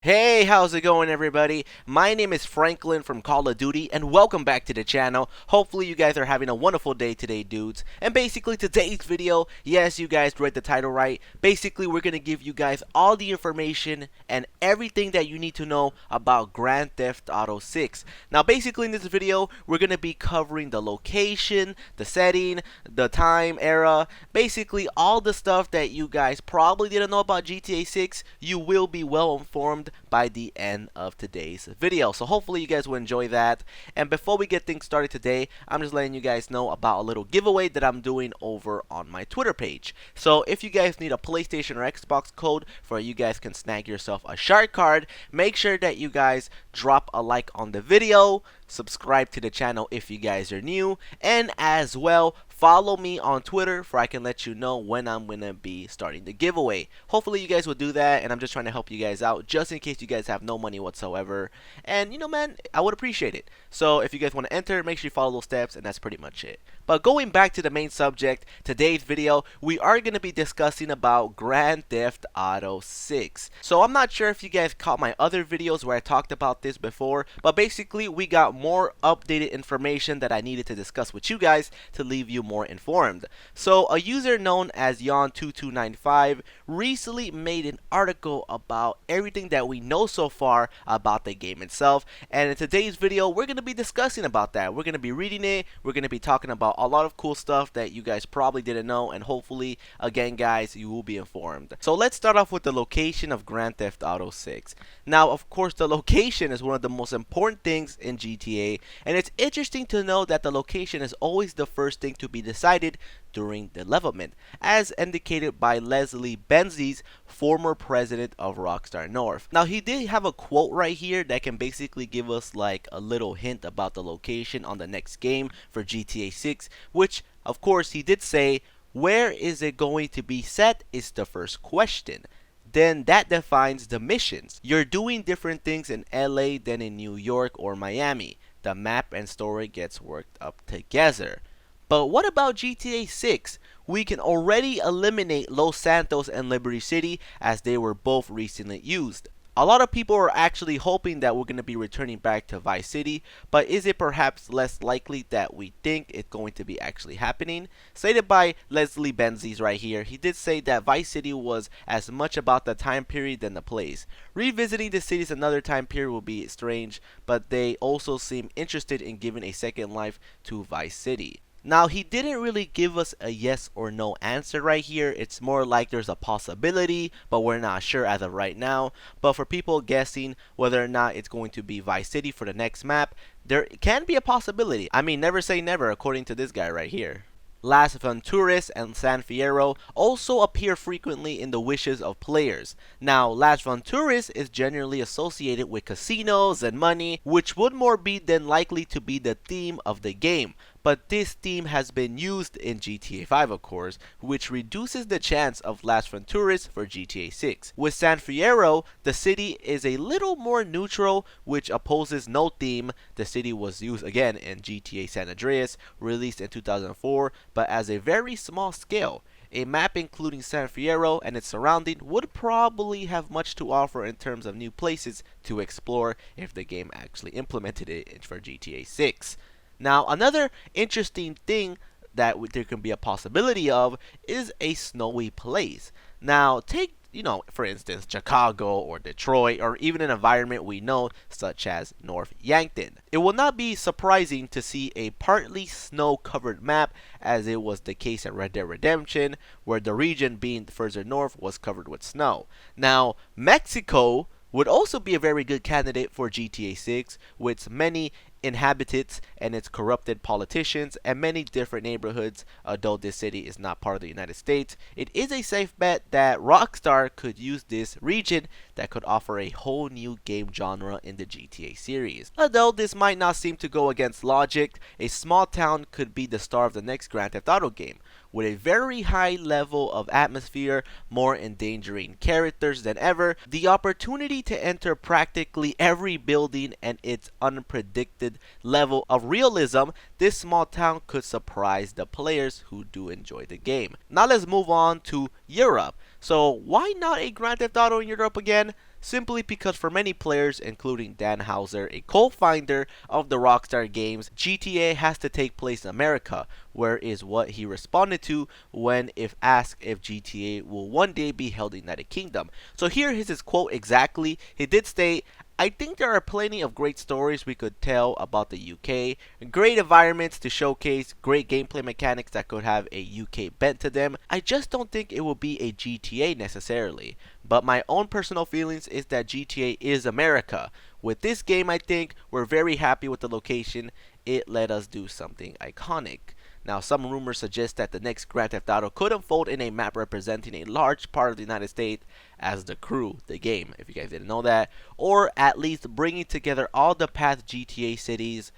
Hey, how's it going everybody? My name is Franklin from Call of Duty and welcome back to the channel. Hopefully you guys are having a wonderful day today, dudes. And basically today's video, yes, you guys read the title right. Basically we're going to give you guys all the information and everything that you need to know about Grand Theft Auto 6. Now basically in this video, we're going to be covering the location, the setting, the time, era, basically all the stuff that you guys probably didn't know about GTA 6. You will be well informed by the end of today's video. So hopefully you guys will enjoy that. And before we get things started today, I'm just letting you guys know about a little giveaway that I'm doing over on my Twitter page. So if you guys need a PlayStation or Xbox code for you guys can snag yourself a shark card, make sure that you guys drop a like on the video, subscribe to the channel if you guys are new, and as well follow me on Twitter for I can let you know when I'm gonna be starting the giveaway. Hopefully you guys will do that, and I'm just trying to help you guys out just in case you guys have no money whatsoever. And you know, man, I would appreciate it. So if you guys want to enter, make sure you follow those steps, and that's pretty much it. But going back to the main subject, today's video, we are going to be discussing about Grand Theft Auto 6. So I'm not sure if you guys caught my other videos where I talked about this before, but basically we got more updated information that I needed to discuss with you guys to leave you more informed. So a user known as Yon2295 recently made an article about everything that we know so far about the game itself, and in today's video we're going to be discussing about that. We're going to be reading it, we're going to be talking about a lot of cool stuff that you guys probably didn't know, and hopefully again guys you will be informed. So let's start off with the location of Grand Theft Auto 6. Now of course the location is one of the most important things in GTA, and it's interesting to know that the location is always the first thing to be decided during development, as indicated by Leslie Benzies, former president of Rockstar North. Now he did have a quote right here that can basically give us like a little hint about the location on the next game for GTA 6, which of course he did say, "Where is it going to be set is the first question. Then that defines the missions. You're doing different things in LA than in New York or Miami. The map and story gets worked up together." But what about GTA 6? We can already eliminate Los Santos and Liberty City as they were both recently used. A lot of people are actually hoping that we're going to be returning back to Vice City, but is it perhaps less likely that we think it's going to be actually happening? Stated by Leslie Benzies right here, he did say that Vice City was as much about the time period than the place. Revisiting the cities another time period will be strange, but they also seem interested in giving a second life to Vice City. Now, he didn't really give us a yes or no answer right here. It's more like there's a possibility, but we're not sure as of right now. But for people guessing whether or not it's going to be Vice City for the next map, there can be a possibility. I mean, never say never according to this guy right here. Las Venturas and San Fierro also appear frequently in the wishes of players. Now, Las Venturas is generally associated with casinos and money, which would more be than likely to be the theme of the game. But this theme has been used in GTA 5 of course, which reduces the chance of Las Venturas for GTA 6. With San Fierro, the city is a little more neutral, which opposes no theme. The city was used again in GTA San Andreas, released in 2004, but as a very small scale. A map including San Fierro and its surrounding would probably have much to offer in terms of new places to explore if the game actually implemented it for GTA 6. Now, another interesting thing that there can be a possibility of is a snowy place. Now, take, for instance, Chicago or Detroit or even an environment we know such as North Yankton. It will not be surprising to see a partly snow-covered map as it was the case at Red Dead Redemption, where the region being further north was covered with snow. Now, Mexico would also be a very good candidate for GTA 6 with many inhabitants and its corrupted politicians and many different neighborhoods. Although this city is not part of the United States, it is a safe bet that Rockstar could use this region that could offer a whole new game genre in the GTA series. Although this might not seem to go against logic, a small town could be the star of the next Grand Theft Auto game, with a very high level of atmosphere, more endangering characters than ever, the opportunity to enter practically every building, and its unpredicted level of realism. This small town could surprise the players who do enjoy the game. Now let's move on to Europe. So why not a Grand Theft Auto in Europe again? simply because for many players, including Dan Houser, a co-founder of the Rockstar Games, GTA has to take place in America, where is what he responded to when if asked if GTA will one day be held in the United Kingdom. So here is his quote exactly. He did state, "I think there are plenty of great stories we could tell about the UK, great environments to showcase, great gameplay mechanics that could have a UK bent to them. I just don't think it will be a GTA necessarily. But my own personal feelings is that GTA is America. With this game, I think we're very happy with the location. It let us do something iconic." Now, some rumors suggest that the next Grand Theft Auto could unfold in a map representing a large part of the United States as The Crew, the game, if you guys didn't know that, or at least bringing together all the past GTA cities,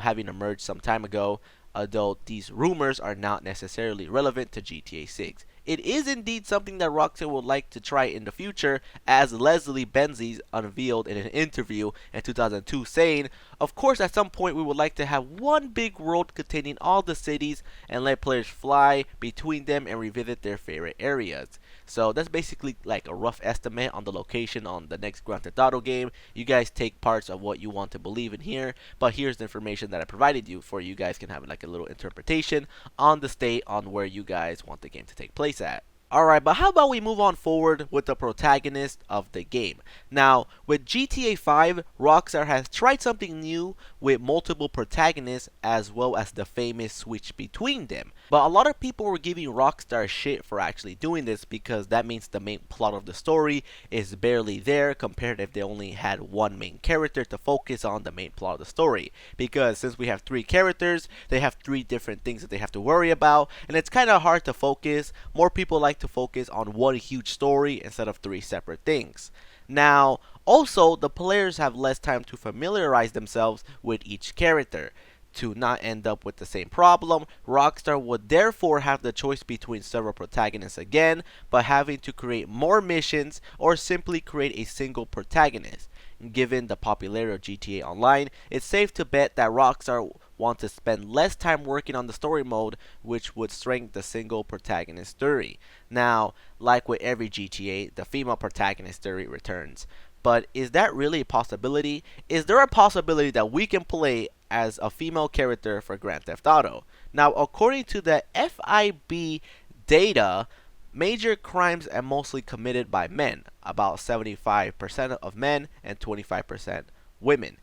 having emerged some time ago, although these rumors are not necessarily relevant to GTA 6. It is indeed something that Rockstar would like to try in the future, as Leslie Benzies unveiled in an interview in 2002, saying, "Of course, at some point we would like to have one big world containing all the cities and let players fly between them and revisit their favorite areas." So that's basically like a rough estimate on the location on the next Grand Theft Auto game. You guys take parts of what you want to believe in here, but here's the information that I provided you for you guys can have like a little interpretation on the state on where you guys want the game to take place at. Alright, but how about we move on forward with the protagonist of the game. Now, with GTA 5, Rockstar has tried something new with multiple protagonists as well as the famous switch between them. But a lot of people were giving Rockstar shit for actually doing this because that means the main plot of the story is barely there compared if they only had one main character to focus on the main plot of the story. Because since we have three characters, they have three different things that they have to worry about, and it's kind of hard to focus. More people like to focus on one huge story instead of three separate things. Now, also, the players have less time to familiarize themselves with each character. To not end up with the same problem, Rockstar would therefore have the choice between several protagonists again, but having to create more missions or simply create a single protagonist. Given the popularity of GTA Online, it's safe to bet that Rockstar want to spend less time working on the story mode, which would strengthen the single protagonist story. Now, like with every GTA, the female protagonist story returns. But is that really a possibility? Is there a possibility that we can play as a female character for Grand Theft Auto? Now, according to the FIB data, major crimes are mostly committed by men, about 75% of men and 25% women.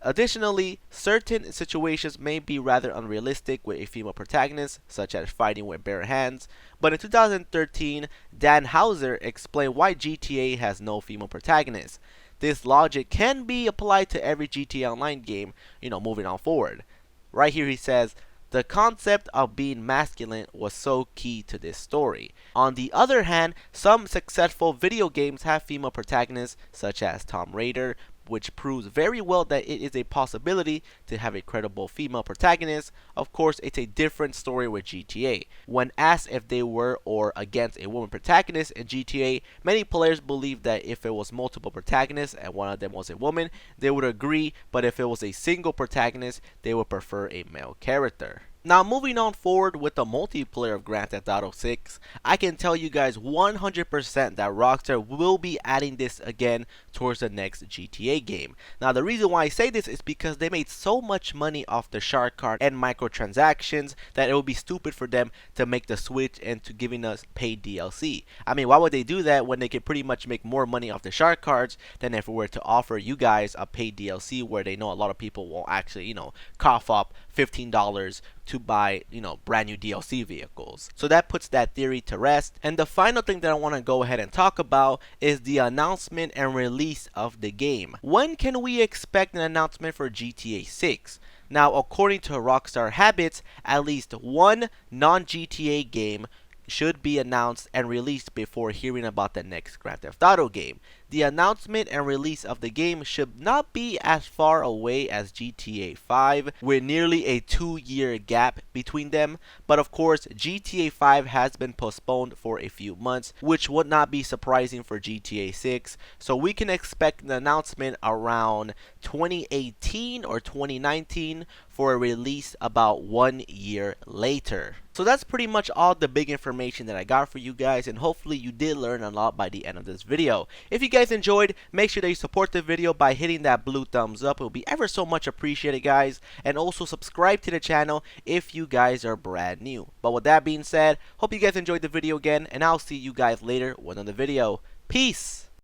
Additionally, certain situations may be rather unrealistic with a female protagonist, such as fighting with bare hands, but in 2013, Dan Houser explained why GTA has no female protagonist. This logic can be applied to every GTA Online game, moving on forward. Right here he says, "The concept of being masculine was so key to this story." On the other hand, some successful video games have female protagonists, such as Tomb Raider, which proves very well that it is a possibility to have a credible female protagonist. Of course, it's a different story with GTA. When asked if they were or against a woman protagonist in GTA, many players believe that if it was multiple protagonists and one of them was a woman, they would agree, but if it was a single protagonist, they would prefer a male character. Now, moving on forward with the multiplayer of Grand Theft Auto 6, I can tell you guys 100% that Rockstar will be adding this again towards the next GTA game. Now, the reason why I say this is because they made so much money off the shark card and microtransactions that it would be stupid for them to make the switch into giving us paid DLC. I mean, why would they do that when they could pretty much make more money off the shark cards than if it were to offer you guys a paid DLC where they know a lot of people won't actually, cough up $15 to buy, brand new DLC vehicles. So that puts that theory to rest. And the final thing that I want to go ahead and talk about is the announcement and release of the game. When can we expect an announcement for GTA 6? Now, according to Rockstar Habits, at least one non-GTA game should be announced and released before hearing about the next Grand Theft Auto game. The announcement and release of the game should not be as far away as GTA 5, with nearly a 2-year gap between them, but of course GTA 5 has been postponed for a few months, which would not be surprising for GTA 6, so we can expect an announcement around 2018 or 2019 for a release about 1 year later. So that's pretty much all the big information that I got for you guys, and hopefully you did learn a lot by the end of this video. If you guys guys enjoyed, make sure that you support the video by hitting that blue thumbs up. It will be ever so much appreciated, guys. And also subscribe to the channel if you guys are brand new. But with that being said, hope you guys enjoyed the video again, and I'll see you guys later with another video. Peace!